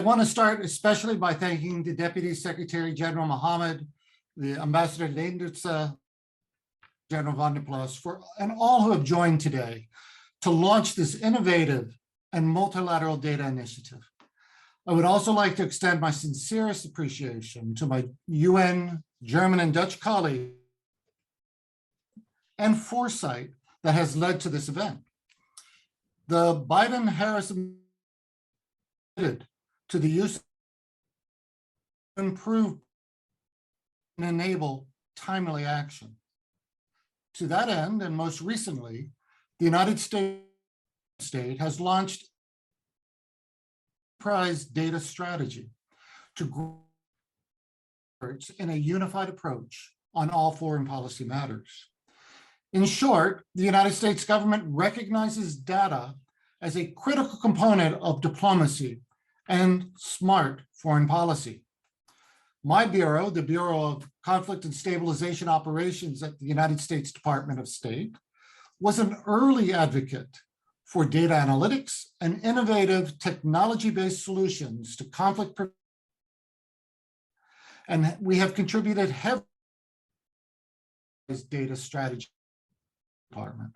I want to start especially by thanking the Deputy Secretary General Mohammed, the Ambassador Leendert, General Van der Plas, and all who have joined today to launch this innovative and multilateral data initiative. I would also like to extend my sincerest appreciation to my UN, German, and Dutch colleagues and foresight that has led to this event. The Biden-Harris committed to the use of improve and enable timely action. To that end, and most recently, the United States has launched enterprise data strategy to grow in a unified approach on all foreign policy matters. In short, the United States government recognizes data as a critical component of diplomacy and smart foreign policy. My bureau, the Bureau of Conflict and Stabilization Operations at the United States Department of State, was an early advocate for data analytics and innovative technology-based solutions to conflict prevention. And we have contributed heavily to this data strategy department.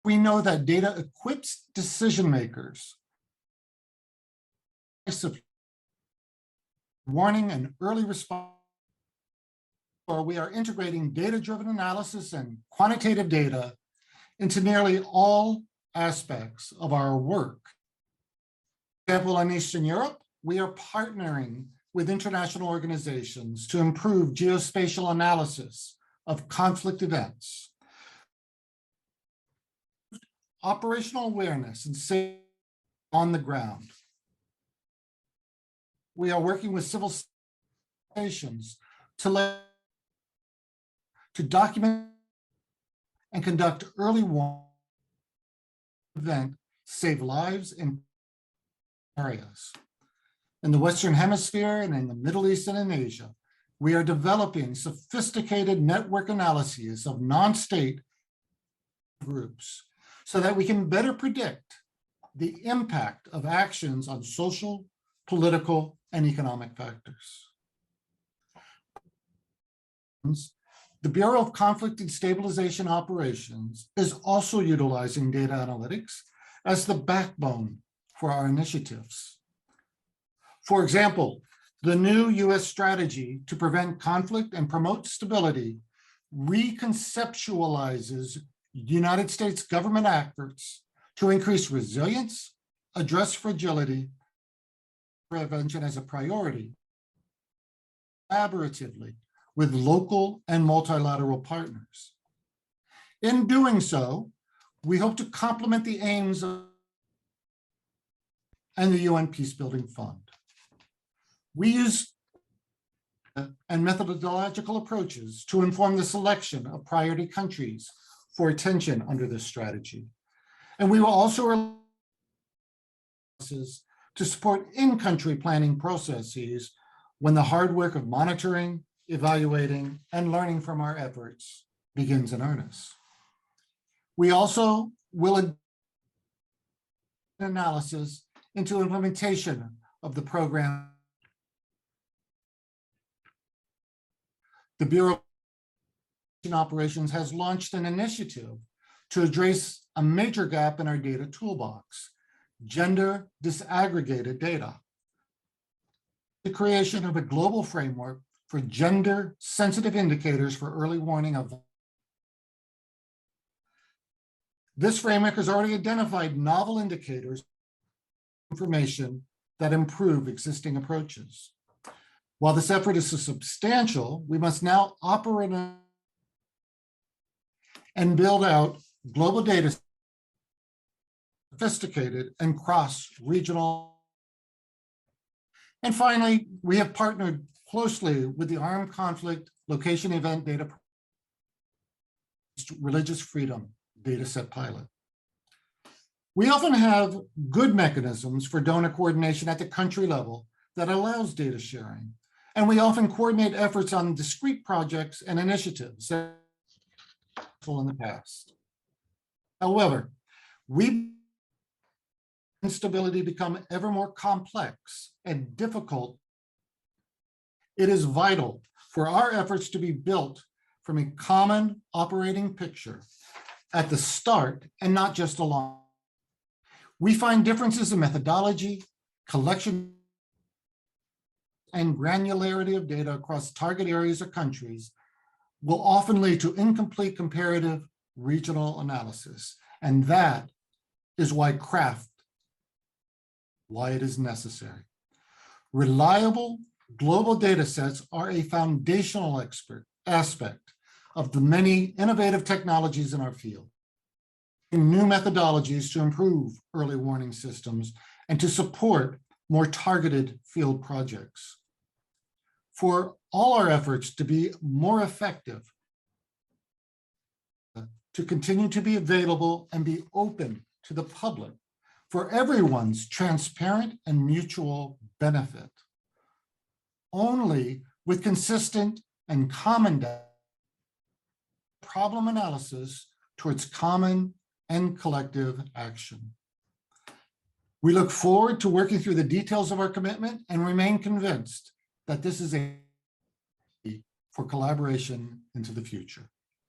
We know that data equips decision makers warning and early response, or we are integrating data-driven analysis and quantitative data into nearly all aspects of our work. For example, in Eastern Europe, we are partnering with international organizations to improve geospatial analysis of conflict events, operational awareness and safety on the ground. We are working with civil organizations to document and conduct early warning event, save lives in areas. In the Western Hemisphere and in the Middle East and in Asia, we are developing sophisticated network analyses of non-state groups so that we can better predict the impact of actions on social, political, and economic factors. The Bureau of Conflict and Stabilization Operations is also utilizing data analytics as the backbone for our initiatives. For example, the new US strategy to prevent conflict and promote stability reconceptualizes United States government efforts to increase resilience, address fragility, prevention as a priority, collaboratively with local and multilateral partners. In doing so, we hope to complement the aims of and the UN Peacebuilding Fund. We use and methodological approaches to inform the selection of priority countries for attention under this strategy. And we will also to support in-country planning processes when the hard work of monitoring, evaluating, and learning from our efforts begins in earnest. We also will analysis into implementation of the program. The Bureau of Operations has launched an initiative to address a major gap in our data toolbox: gender disaggregated data. The creation of a global framework for gender sensitive indicators for early warning of. This framework has already identified novel indicators, information that improve existing approaches. While this effort is substantial, we must now operate and build out global data, sophisticated and cross-regional. And finally, we have partnered closely with the Armed Conflict Location Event Data Religious Freedom Dataset Pilot. We often have good mechanisms for donor coordination at the country level that allows data sharing. And we often coordinate efforts on discrete projects and initiatives in the past. However, we instability become ever more complex and difficult, it is vital for our efforts to be built from a common operating picture at the start and not just along. We find differences in methodology, collection, and granularity of data across target areas or countries will often lead to incomplete comparative regional analysis. And that is why CRAF'd, why it is necessary. Reliable global data sets are a foundational aspect of the many innovative technologies in our field. New methodologies to improve early warning systems and to support more targeted field projects. For all our efforts to be more effective, to continue to be available and be open to the public for everyone's transparent and mutual benefit. Only with consistent and common problem analysis towards common and collective action. We look forward to working through the details of our commitment and remain convinced that this is a for collaboration into the future.